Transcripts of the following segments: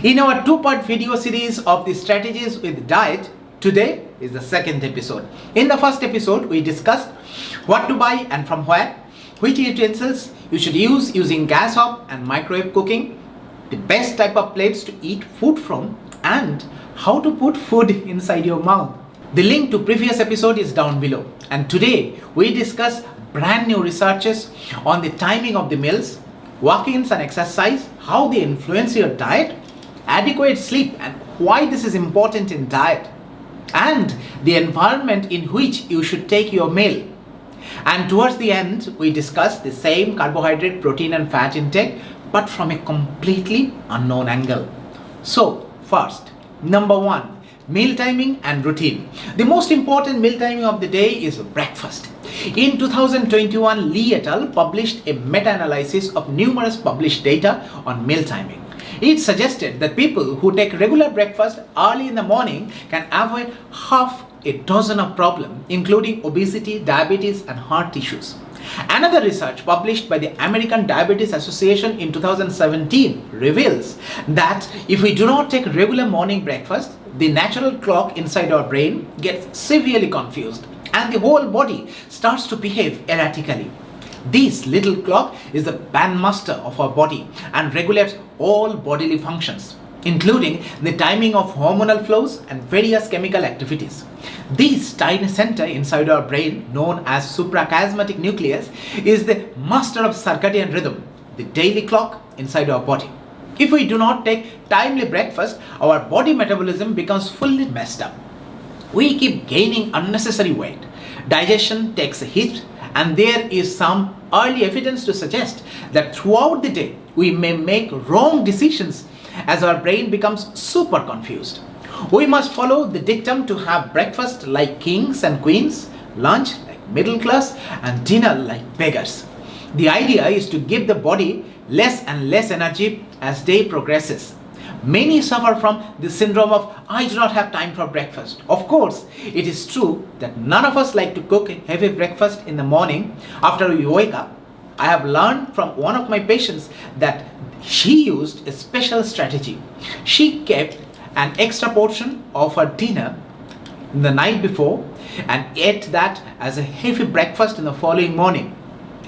In our two-part video series of the strategies with diet, today is the second episode. In the first episode, we discussed what to buy and from where, which utensils you should use using gas hob and microwave cooking, the best type of plates to eat food from, and how to put food inside your mouth. The link to previous episode is down below. And today, we discuss brand new researches on the timing of the meals, walk-ins and exercise, how they influence your diet, adequate sleep and why this is important in diet, and the environment in which you should take your meal. And towards the end, we discuss the same carbohydrate, protein and fat intake, but from a completely unknown angle. So, first, number one, meal timing and routine. The most important meal timing of the day is breakfast. In 2021, Lee et al. Published a meta-analysis of numerous published data on meal timing. It suggested that people who take regular breakfast early in the morning can avoid half a dozen of problems, including obesity, diabetes, and heart issues. Another research published by the American Diabetes Association in 2017 reveals that if we do not take regular morning breakfast, the natural clock inside our brain gets severely confused and the whole body starts to behave erratically. This little clock is the bandmaster of our body and regulates all bodily functions, including the timing of hormonal flows and various chemical activities. This tiny center inside our brain, known as suprachiasmatic nucleus, is the master of circadian rhythm, the daily clock inside our body. If we do not take timely breakfast, our body metabolism becomes fully messed up. We keep gaining unnecessary weight. Digestion takes a hit, and there is some early evidence to suggest that throughout the day we may make wrong decisions as our brain becomes super confused. We must follow the dictum to have breakfast like kings and queens, lunch like middle class, and dinner like beggars. The idea is to give the body less and less energy as day progresses. Many suffer from the syndrome of I do not have time for breakfast. Of course, it is true that none of us like to cook a heavy breakfast in the morning after we wake up. I have learned from one of my patients that she used a special strategy. She kept an extra portion of her dinner the night before and ate that as a heavy breakfast in the following morning.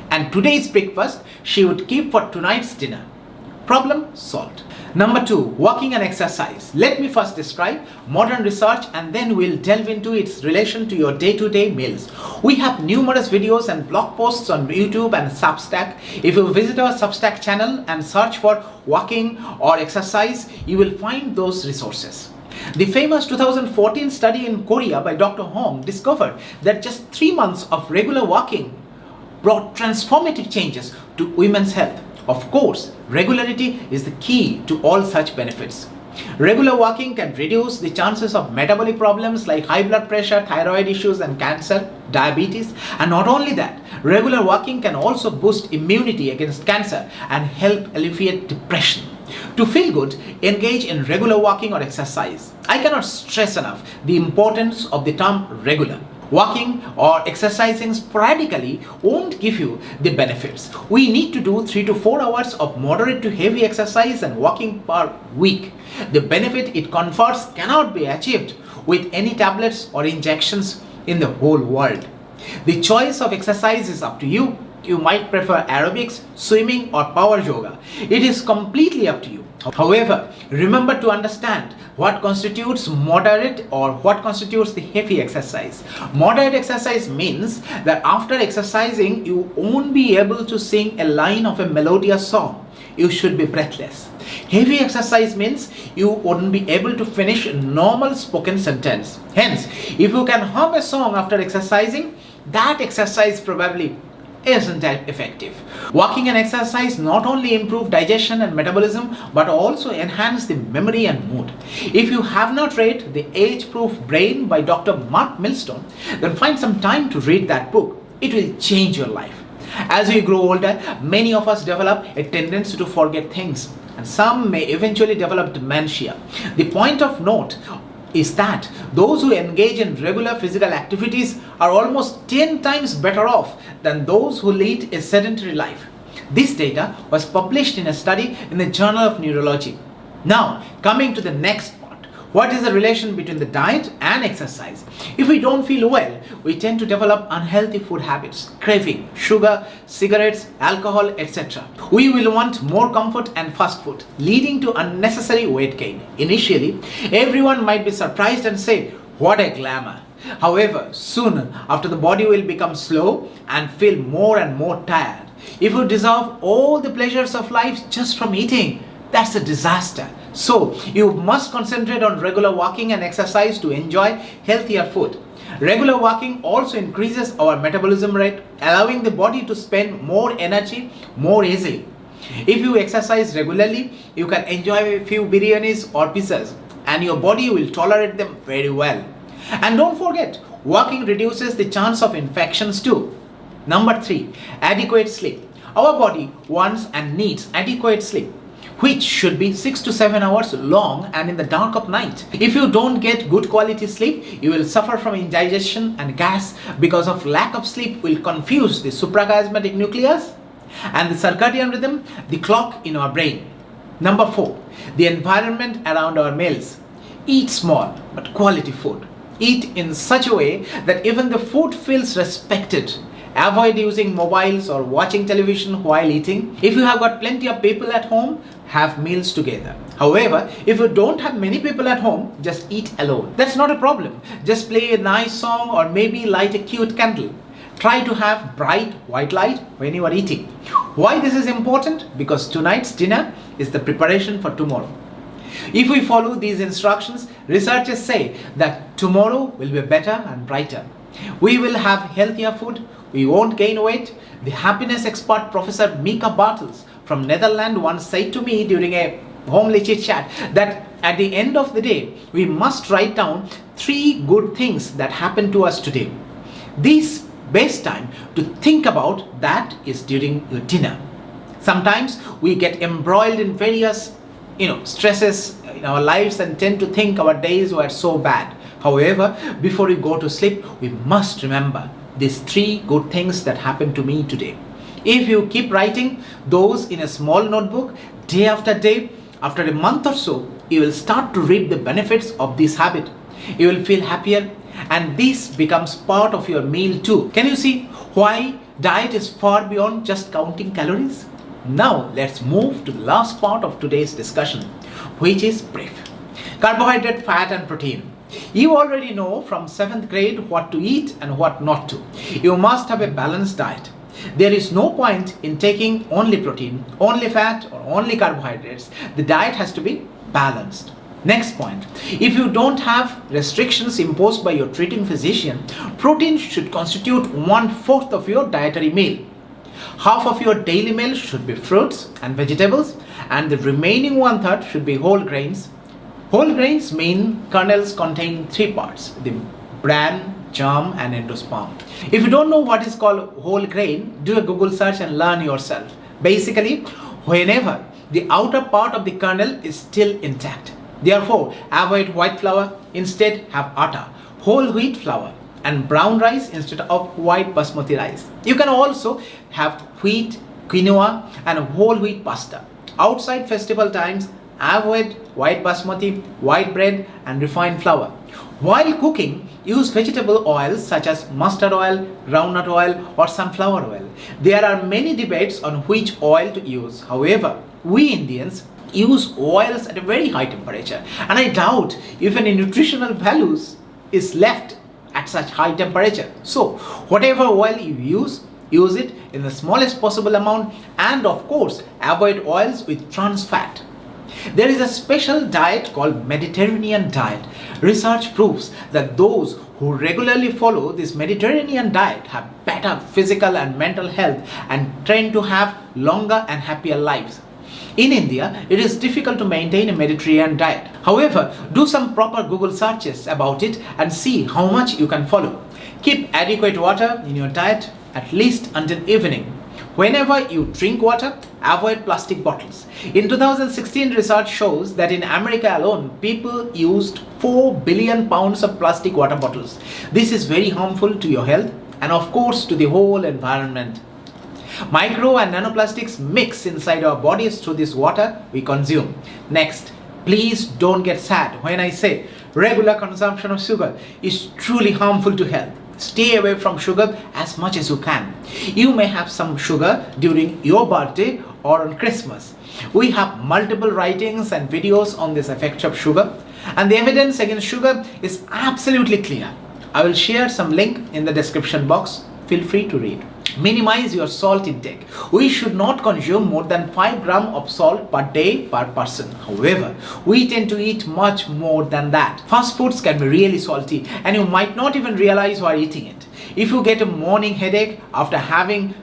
And today's breakfast she would keep for tonight's dinner. Problem solved. Number two, walking and exercise. Let me first describe modern research and then we'll delve into its relation to your day-to-day meals. We have numerous videos and blog posts on YouTube and Substack. If you visit our Substack channel and search for walking or exercise, you will find those resources. The famous 2014 study in Korea by Dr. Hong discovered that just 3 months of regular walking brought transformative changes to women's health. Of course, regularity is the key to all such benefits. Regular walking can reduce the chances of metabolic problems like high blood pressure, thyroid issues and cancer, diabetes. And not only that, regular walking can also boost immunity against cancer and help alleviate depression. To feel good, engage in regular walking or exercise. I cannot stress enough the importance of the term regular. Walking or exercising sporadically won't give you the benefits. We need to do 3 to 4 hours of moderate to heavy exercise and walking per week. The benefit it confers cannot be achieved with any tablets or injections in the whole world. The choice of exercise is up to you. You might prefer aerobics, swimming or power yoga. It is completely up to you. However, remember to understand what constitutes moderate or what constitutes the heavy exercise. Moderate exercise means that after exercising, you won't be able to sing a line of a melodious song. You should be breathless. Heavy exercise means you wouldn't be able to finish a normal spoken sentence. Hence, if you can hum a song after exercising, that exercise probably isn't that effective. Walking and exercise not only improve digestion and metabolism but also enhance the memory and mood. If you have not read The Age-Proof Brain by Dr. Mark Millstone, then find some time to read that book. It will change your life. As we grow older, many of us develop a tendency to forget things, and some may eventually develop dementia. The point of note is that those who engage in regular physical activities are almost 10 times better off than those who lead a sedentary life. This data was published in a study in the Journal of Neurology. Now, coming to the next part. What is the relation between the diet and exercise? If we don't feel well, we tend to develop unhealthy food habits, craving sugar, cigarettes, alcohol, etc. We will want more comfort and fast food, leading to unnecessary weight gain. Initially, everyone might be surprised and say, "What a glamour." However, soon after, the body will become slow and feel more and more tired. If you deserve all the pleasures of life just from eating, that's a disaster. So, you must concentrate on regular walking and exercise to enjoy healthier food. Regular walking also increases our metabolism rate, allowing the body to spend more energy more easily. If you exercise regularly, you can enjoy a few biryanis or pizzas, and your body will tolerate them very well. And don't forget, walking reduces the chance of infections too. Number 3, adequate sleep. Our body wants and needs adequate sleep, which should be 6 to 7 hours long and in the dark of night. If you don't get good quality sleep, you will suffer from indigestion and gas because of lack of sleep will confuse the suprachiasmatic nucleus and the circadian rhythm, the clock in our brain. Number 4, the environment around our meals. Eat small but quality food. Eat in such a way that even the food feels respected. Avoid using mobiles or watching television while eating. If you have got plenty of people at home, have meals together. However, if you don't have many people at home, just eat alone. That's not a problem. Just play a nice song or maybe light a cute candle. Try to have bright white light when you are eating. Why this is important? Because tonight's dinner is the preparation for tomorrow. If we follow these instructions, researchers say that tomorrow will be better and brighter. We will have healthier food, we won't gain weight. The happiness expert Professor Mika Bartels from Netherlands once said to me during a homely chit chat that at the end of the day, we must write down 3 good things that happened to us today. This best time to think about that is during your dinner. Sometimes we get embroiled in various stresses in our lives and tend to think our days were so bad. However, before we go to sleep, we must remember these 3 good things that happened to me today. If you keep writing those in a small notebook day after day, after a month or so, you will start to reap the benefits of this habit. You will feel happier and this becomes part of your meal too. Can you see why diet is far beyond just counting calories? Now let's move to the last part of today's discussion, which is brief. Carbohydrate, fat and protein. You already know from 7th grade what to eat and what not to. You must have a balanced diet. There is no point in taking only protein, only fat or only carbohydrates. The diet has to be balanced. Next point, if you don't have restrictions imposed by your treating physician, protein should constitute 1/4 of your dietary meal. Half of your daily meal should be fruits and vegetables, and the remaining 1/3 should be whole grains. Whole grains mean kernels containing 3 parts, the bran, germ and endosperm. If you don't know what is called whole grain, do a Google search and learn yourself. Basically, whenever the outer part of the kernel is still intact. Therefore, avoid white flour, instead have atta, whole wheat flour and brown rice instead of white basmati rice. You can also have wheat, quinoa and whole wheat pasta. Outside festival times, avoid white basmati, white bread and refined flour. While cooking, use vegetable oils such as mustard oil, groundnut oil or sunflower oil. There are many debates on which oil to use. However, we Indians use oils at a very high temperature and I doubt if any nutritional values is left at such high temperature. So whatever oil you use it in the smallest possible amount and of course avoid oils with trans fat. There is a special diet called Mediterranean diet. Research proves that those who regularly follow this Mediterranean diet have better physical and mental health and tend to have longer and happier lives. In India, it is difficult to maintain a Mediterranean diet. However, do some proper Google searches about it and see how much you can follow. Keep adequate water in your diet at least until evening. Whenever you drink water, avoid plastic bottles. In 2016, research shows that in America alone, people used 4 billion pounds of plastic water bottles. This is very harmful to your health and of course to the whole environment. Micro and nanoplastics mix inside our bodies through this water we consume. Next, please don't get sad when I say regular consumption of sugar is truly harmful to health. Stay away from sugar as much as you can. You may have some sugar during your birthday or on Christmas. We have multiple writings and videos on this effect of sugar, and the evidence against sugar is absolutely clear. I will share some link in the description box. Feel free to read. Minimize your salt intake. We should not consume more than 5 grams of salt per day per person. However, we tend to eat much more than that. Fast foods can be really salty and you might not even realize you are eating it. If you get a morning headache after having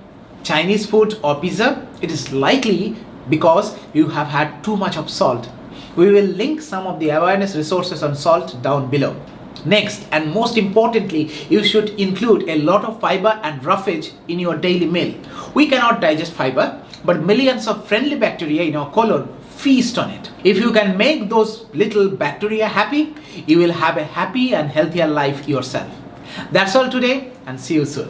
Chinese food or pizza, it is likely because you have had too much of salt. We will link some of the awareness resources on salt down below. Next, and most importantly, you should include a lot of fiber and roughage in your daily meal. We cannot digest fiber, but millions of friendly bacteria in our colon feast on it. If you can make those little bacteria happy, you will have a happy and healthier life yourself. That's all today, and see you soon.